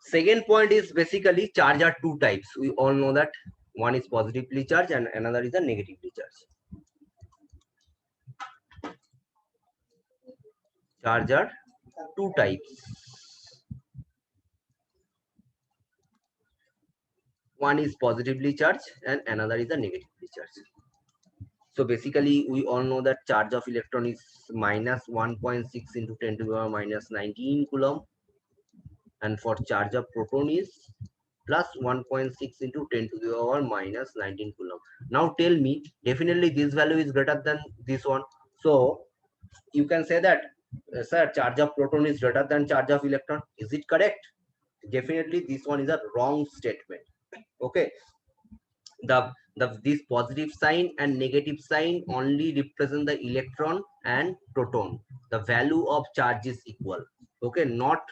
Second point is basically charge are two types. We all know that one is positively charged and another is a negatively charged. Charge are two types. One is positively charged and another is a negatively charged. So basically, we all know that charge of electron is minus 1.6 into 10 to the power minus 19 coulomb, and for charge of proton is plus 1.6 into 10 to the power minus 19 coulomb. Now tell me, definitely this value is greater than this one. So you can say that, sir, charge of proton is greater than charge of electron. Is it correct? Definitely this one is a wrong statement. Okay, this positive sign and negative sign only represent the electron and proton. The value of charge is equal. Okay, not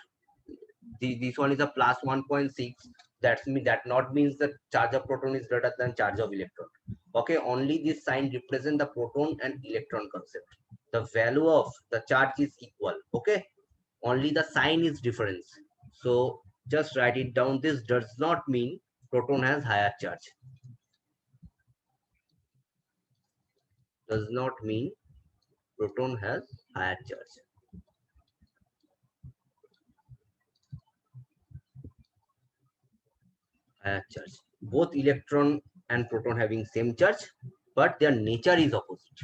this one is a plus 1.6. That not means the charge of proton is greater than charge of electron. Okay, only this sign represent the proton and electron concept. The value of the charge is equal. Okay, only the sign is difference. So just write it down. This does not mean proton has higher charge. Does not mean proton has higher charge. Higher charge. Both electron and proton having same charge, but their nature is opposite.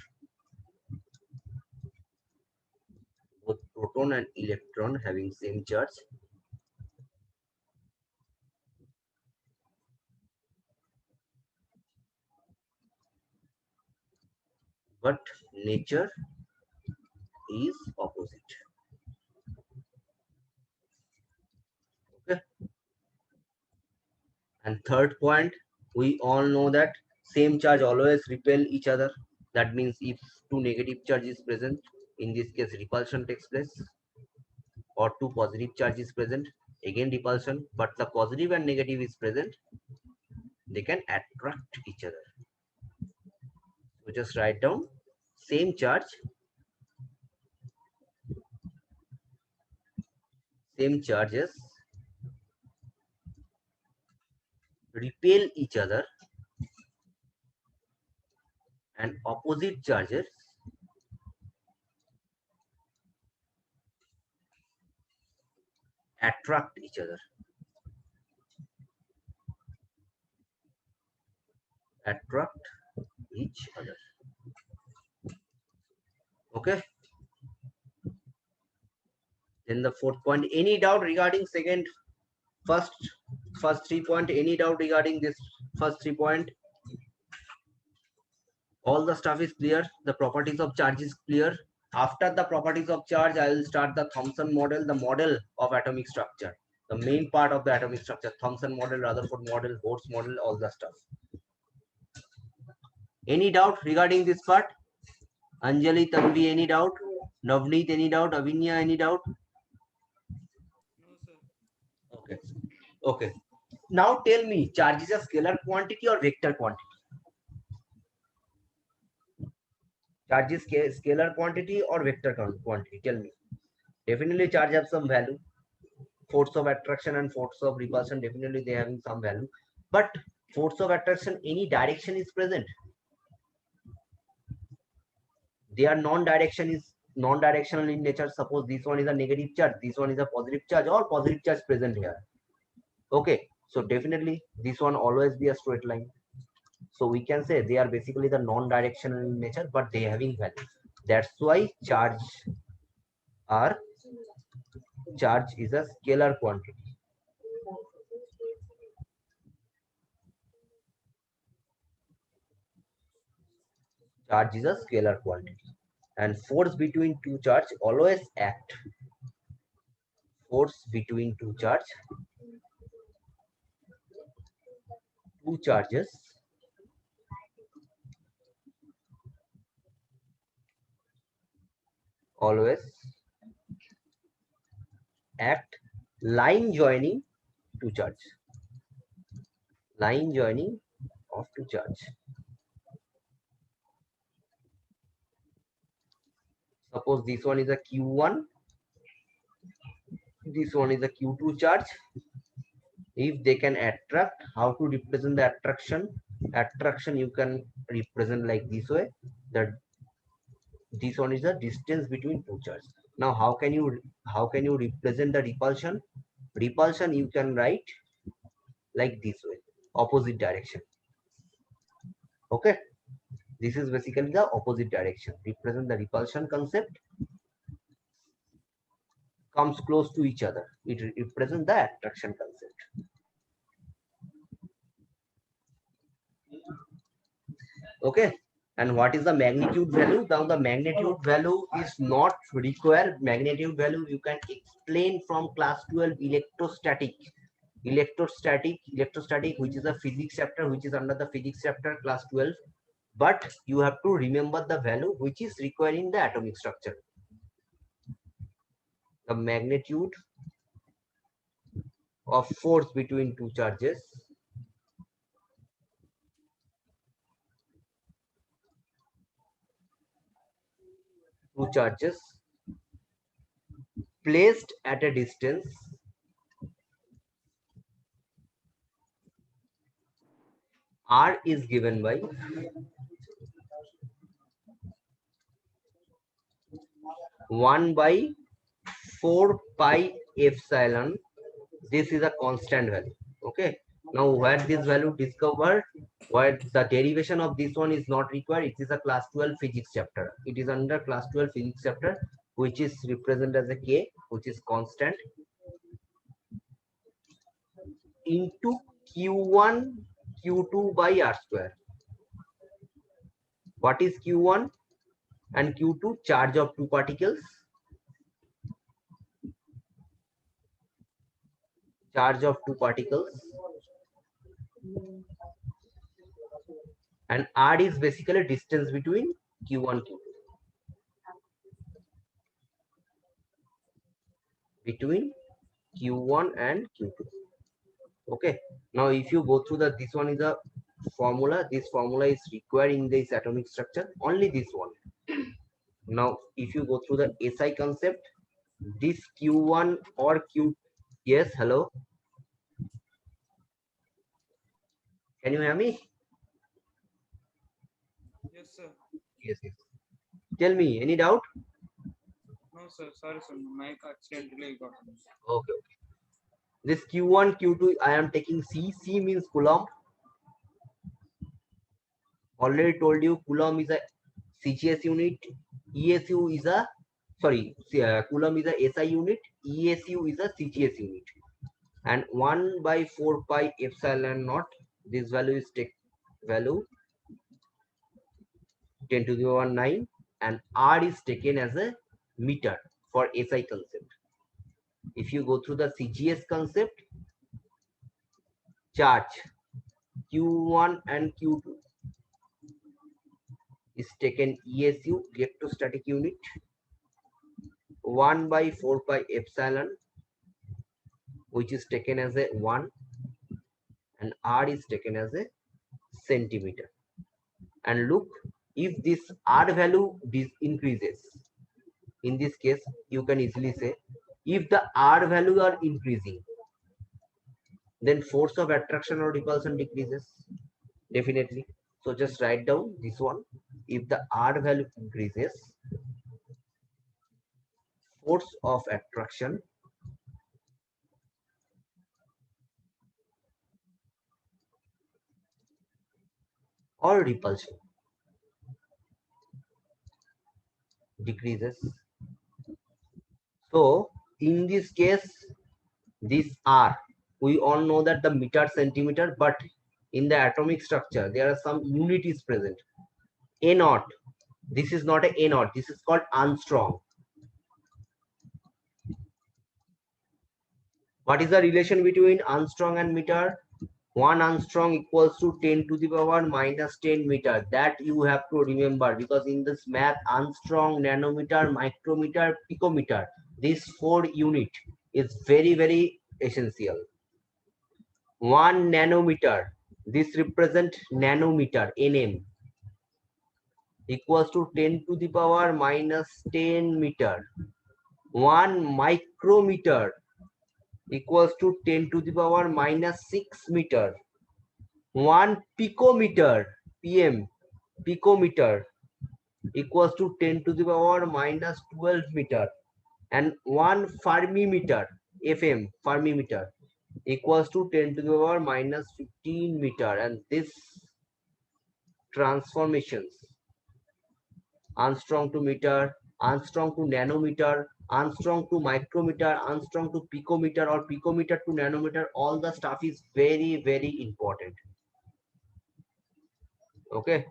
Both proton and electron having same charge, but nature is opposite. Okay. And third point, we all know that same charge always repel each other. That means if two negative charge is present, in this case repulsion takes place, or two positive charge is present, again repulsion, but the positive and negative is present, they can attract each other. So just write down same charges repel each other, and opposite charges attract each other. Attract each other. Okay. Then the fourth point. Any doubt regarding first 3 point? Any doubt regarding this first 3 point? All the stuff is clear. The properties of charge is clear. After the properties of charge, I will start the Thomson model, the model of atomic structure. The main part of the atomic structure, Thomson model, Rutherford model, Bohr's model, all the stuff. Any doubt regarding this part? Anjali, Tanvi, any doubt? Navneet, any doubt? Avinya, any doubt? No, sir. Okay. Okay. Now tell me, charge is a scalar quantity or vector quantity? Charge is scalar quantity or vector quantity? Tell me. Definitely charge have some value. Force of attraction and force of repulsion, definitely they having some value. But force of attraction, any direction is present. They are non-directional in nature. Suppose this one is a negative charge, this one is a positive charge, or positive charge present here. Okay, so definitely this one always be a straight line. So we can say they are basically the non-directional in nature, but they having value. That's why charge is a scalar quantity. Charge is a scalar quantity, and force between two charge always act. Force between two charges always act line joining two charge. Line joining of two charge. Suppose this one is a Q1, this one is a Q2 charge, If they can attract, how to represent the attraction? Attraction you can represent like this way, that this one is the distance between two charges. Now how can you represent the repulsion? Repulsion you can write like this way, opposite direction. Okay, this is basically the opposite direction. Represent the repulsion concept, comes close to each other. It represents the attraction concept. Okay, and what is the magnitude value? Now the magnitude value is not required. Magnitude value you can explain from class 12 electrostatic. Electrostatic, which is a physics chapter, which is under the physics chapter, class 12. But you have to remember the value which is required in the atomic structure. The magnitude of force between two charges placed at a distance r is given by 1 by 4 pi epsilon. This is a constant value. Okay, now where this value discovered, where the derivation of this one is not required, it is a class 12 physics chapter. It is under class 12 physics chapter, which is represented as a k, which is constant, into q1 q2 by r square. What is q1 and q2? Charge of two particles. Charge of two particles. And r is basically distance between q1 q2. Between q1 and q2. Okay, now if you go through the, this one is a formula. This formula is required in this atomic structure, only this one. Now if you go through the SI concept, this q1 or q, yes, hello, can you hear me? Yes, sir. Yes, yes. Tell me, any doubt? No, sir. Sorry, sir. My mic accidentally got on. Okay, okay. This q1 q2 I am taking c means coulomb. Already told you coulomb is a CGS unit, ESU is a, sorry, coulomb is a SI unit, ESU is a CGS unit. And 1 by 4 pi epsilon naught, this value is value 10 to the power 9, and R is taken as a meter for SI concept. If you go through the CGS concept, charge Q1 and Q2 is taken ESU, electrostatic unit, 1 by 4 pi epsilon, which is taken as a 1, and R is taken as a centimeter. And look, if this R value increases, in this case, you can easily say, if the R value are increasing, then force of attraction or repulsion decreases, definitely. So just write down this one. If the R value increases, force of attraction or repulsion decreases. So in this case, this R, we all know that the meter centimeter, but in the atomic structure, there are some units present. A naught, this is not a naught, this is called Armstrong. What is the relation between Armstrong and meter? 1 Armstrong equals to 10 to the power minus 10 meter. That you have to remember, because in this math, Armstrong, nanometer, micrometer, picometer, this 4 unit is very, very essential. 1 nanometer, this represent nanometer, nm, equals to 10 to the power minus 10 meter. 1 micrometer equals to 10 to the power minus 6 meter. 1 picometer, PM, picometer equals to 10 to the power minus 12 meter. And 1 fermimeter, FM, fermimeter equals to 10 to the power minus 15 meter. And this transformations, Armstrong to meter, Armstrong to nanometer, Armstrong to micrometer, Armstrong to picometer, or picometer to nanometer, all the stuff is very, very important. Okay.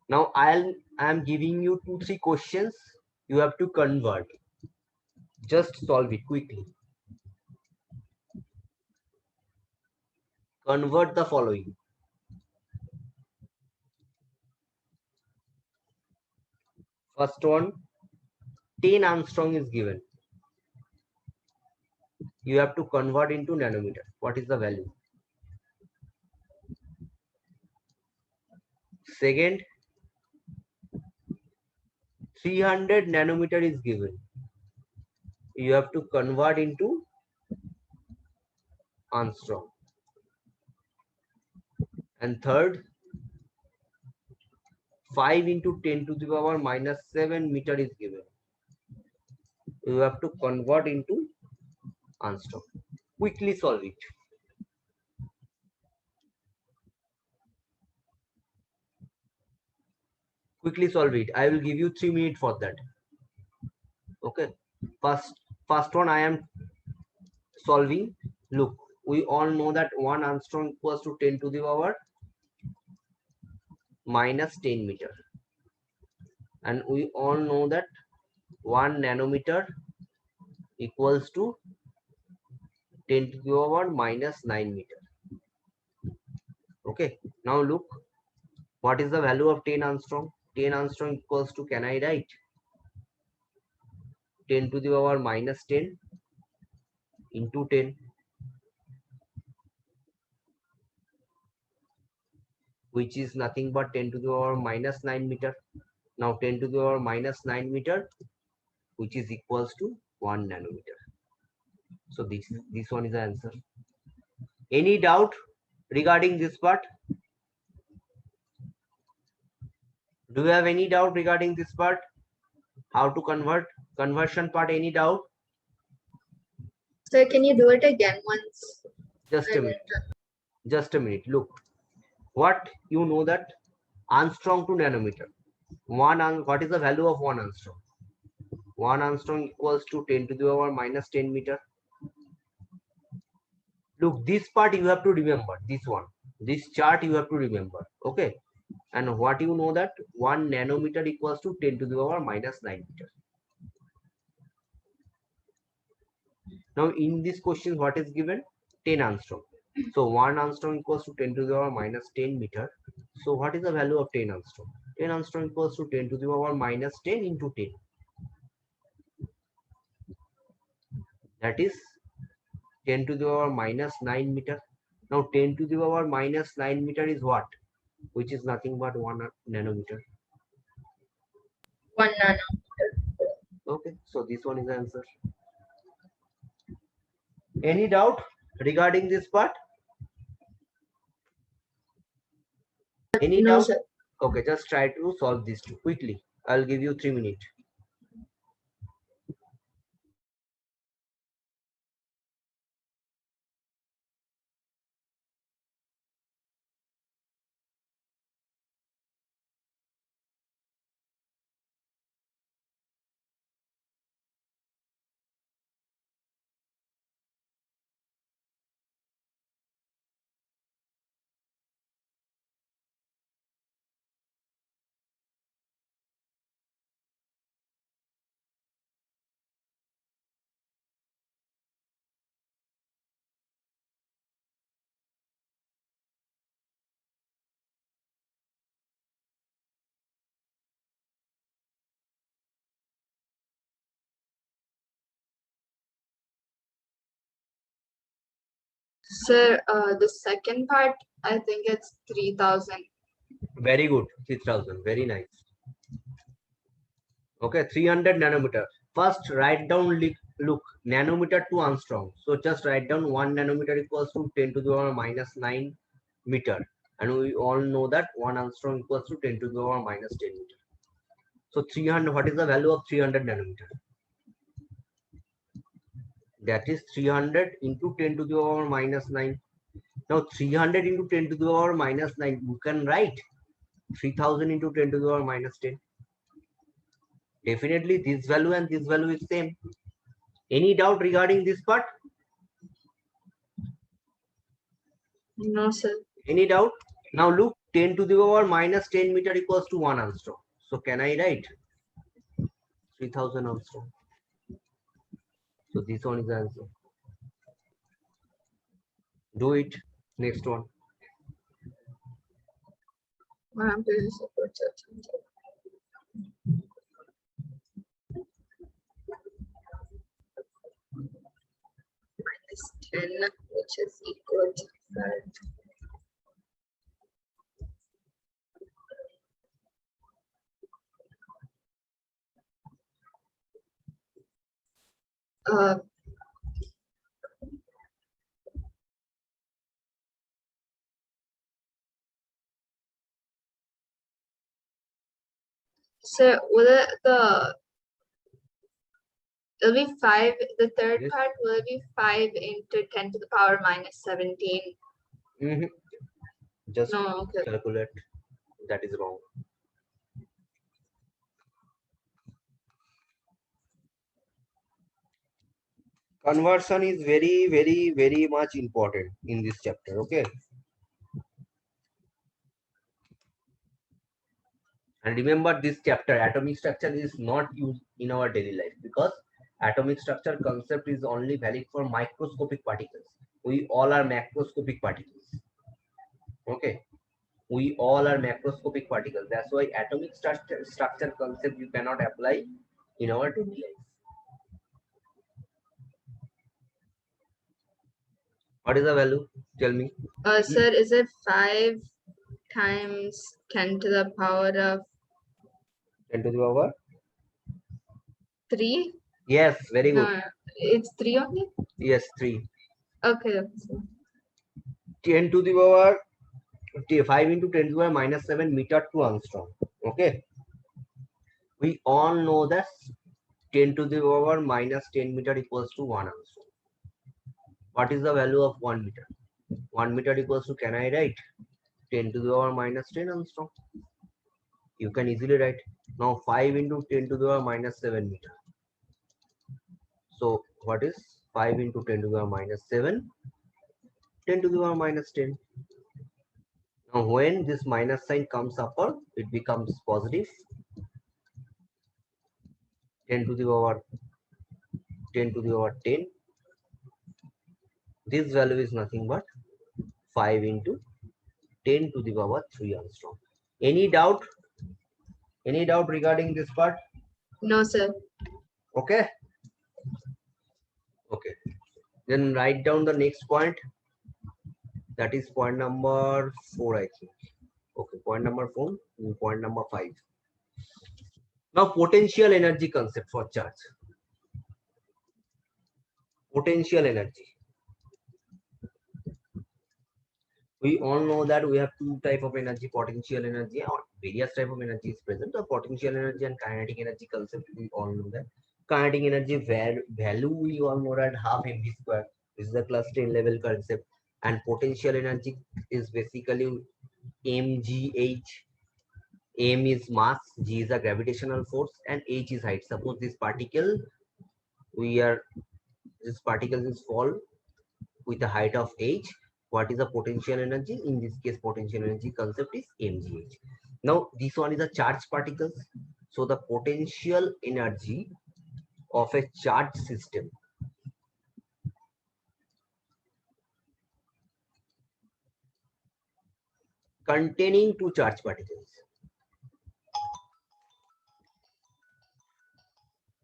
Now I'm giving you 2-3 questions. You have to convert. Just solve it quickly. Convert the following. First one, 10 Armstrong is given. You have to convert into nanometer. What is the value? Second, 300 nanometer is given. You have to convert into Armstrong. And third, 5 into 10 to the power minus 7 meter is given. You have to convert into Armstrong. Quickly solve it. Quickly solve it. I will give you 3 minutes for that. Okay. First one I am solving. Look, we all know that 1 Armstrong equals to 10 to the power minus 10 meter. And we all know that 1 nanometer equals to 10 to the power minus 9 meter. Okay. Now look, what is the value of 10 Armstrong? 10 Armstrong equals to, can I write 10 to the power minus 10 into 10, which is nothing but 10 to the power minus 9 meter. Now 10 to the power minus 9 meter, which is equals to 1 nanometer. So this one is the answer. Any doubt regarding this part? Do you have any doubt regarding this part? How to convert? Conversion part, any doubt? Sir, can you do it again once? Just a minute. Just a minute. Look, what you know that Armstrong to nanometer. What is the value of 1 Armstrong? 1 Armstrong equals to 10 to the power minus 10 meter. Look, this part you have to remember. This one, this chart you have to remember. Okay. And what you know that 1 nanometer equals to 10 to the power minus 9 meter. Now in this question, what is given? 10 Armstrong. So 1 Armstrong equals to 10 to the power minus 10 meter. So what is the value of 10 Armstrong? 10 Armstrong equals to 10 to the power minus 10 into 10. That is 10 to the power minus 9 meter. Now 10 to the power minus 9 meter is what? Which is nothing but 1 nanometer. 1 nanometer. Okay, so this one is the answer. Any doubt regarding this part? Any No, doubt? sir. Okay, just try to solve these two quickly. I'll give you 3 minutes. Sir, the second part, I think it's 3000. Very good, 3000. Very nice. Okay, 300 nanometer. First, write down look, nanometer to angstrom. So just write down 1 nanometer equals to 10 to the power minus 9 meter. And we all know that 1 angstrom equals to 10 to the power minus 10 meter. So 300, what is the value of 300 nanometer? That is 300 into 10 to the power minus 9. Now 300 into 10 to the power minus 9, you can write 3000 into 10 to the power minus 10. Definitely this value and this value is same. Any doubt regarding this part? No, sir. Any doubt? Now look, 10 to the power minus 10 meter equals to 1 angstrom. So can I write 3000 angstrom? So this one is the answer. Do it. Next one. I'm doing support search. Minus 10, which is equal to 5. So will it'll be 5, the third Yes. part will be 5 into 10 to the power minus 17. Just No, okay. calculate. That is wrong. Conversion is very much important in this chapter. Okay. And remember, this chapter, atomic structure, is not used in our daily life because atomic structure concept is only valid for microscopic particles. We all are macroscopic particles. Okay. We all are macroscopic particles. That's why atomic structure concept you cannot apply in our daily life. What is the value? Tell me. Sir, is it 5 times 10 to the power of 10 to the power? 3? Yes, very good. No, it's 3 only? Yes, 3. Okay. 10 to the power 5 into 10 to the power minus 7 meter to angstrom. Okay. We all know that 10 to the power minus 10 meter equals to 1 angstrom. What is the value of 1 meter? 1 meter equals to, can I write 10 to the power minus 10 angstrom? You can easily write. Now 5 into 10 to the power minus 7 meter. So what is 5 into 10 to the power minus 7? 10 to the power minus 10. Now when this minus sign comes upper, it becomes positive. 10 to the power 10 to the power 10. This value is nothing but 5 into 10 to the power 3 angstrom. Any doubt? Any doubt regarding this part? No, sir. Okay. Okay. Then write down the next point. That is point number 4, I think. Okay, point number 4 and point number 5. Now potential energy concept for charge. Potential energy. We all know that we have two type of energy, potential energy or various type of energy is present. The potential energy and kinetic energy concept, we all know that. Kinetic energy value, we all know that half mv square. This is the class 10 level concept. And potential energy is basically mgh. M is mass, g is a gravitational force, and h is height. Suppose this particle, this particle is fall with a height of h. What is the potential energy? In this case, potential energy concept is mgh. Now this one is a charged particles. So the potential energy of a charged system containing two charged particles.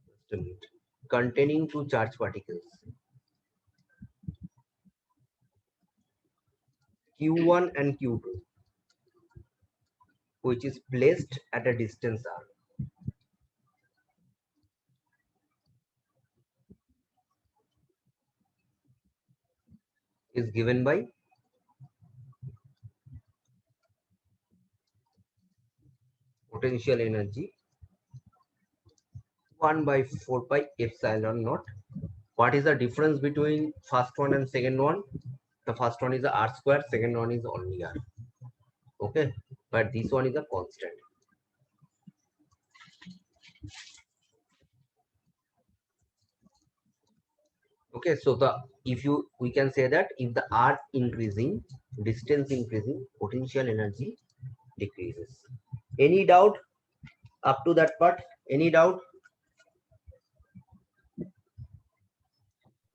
Just a minute. Containing two charged particles, q1 and q2, which is placed at a distance r. is given by potential energy 1 by 4 pi epsilon naught. What is the difference between first one and second one? The first one is the r square, second one is only r. Okay, but this one is a constant. Okay, so the if you we can say that if the r increasing, distance increasing, potential energy decreases. Any doubt up to that part? Any doubt?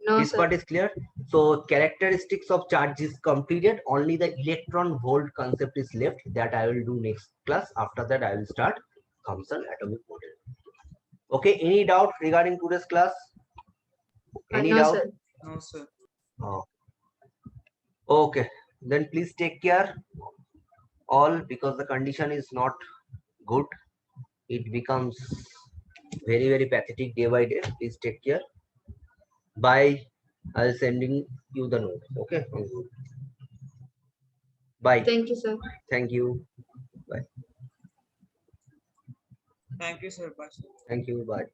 No, This sir. part is clear. So characteristics of charge is completed. Only the electron volt concept is left that I will do next class. After that, I will start Thomson atomic model. Okay, any doubt regarding today's class? Any No, doubt? sir. No, sir. Oh, okay, then please take care all because the condition is not good. It becomes very, very pathetic day by day. Please take care. Bye. I'll sending you the notes. Okay. Bye. Thank you, sir. Thank you. Bye. Thank you, sir. Bye, sir. Thank you. Bye.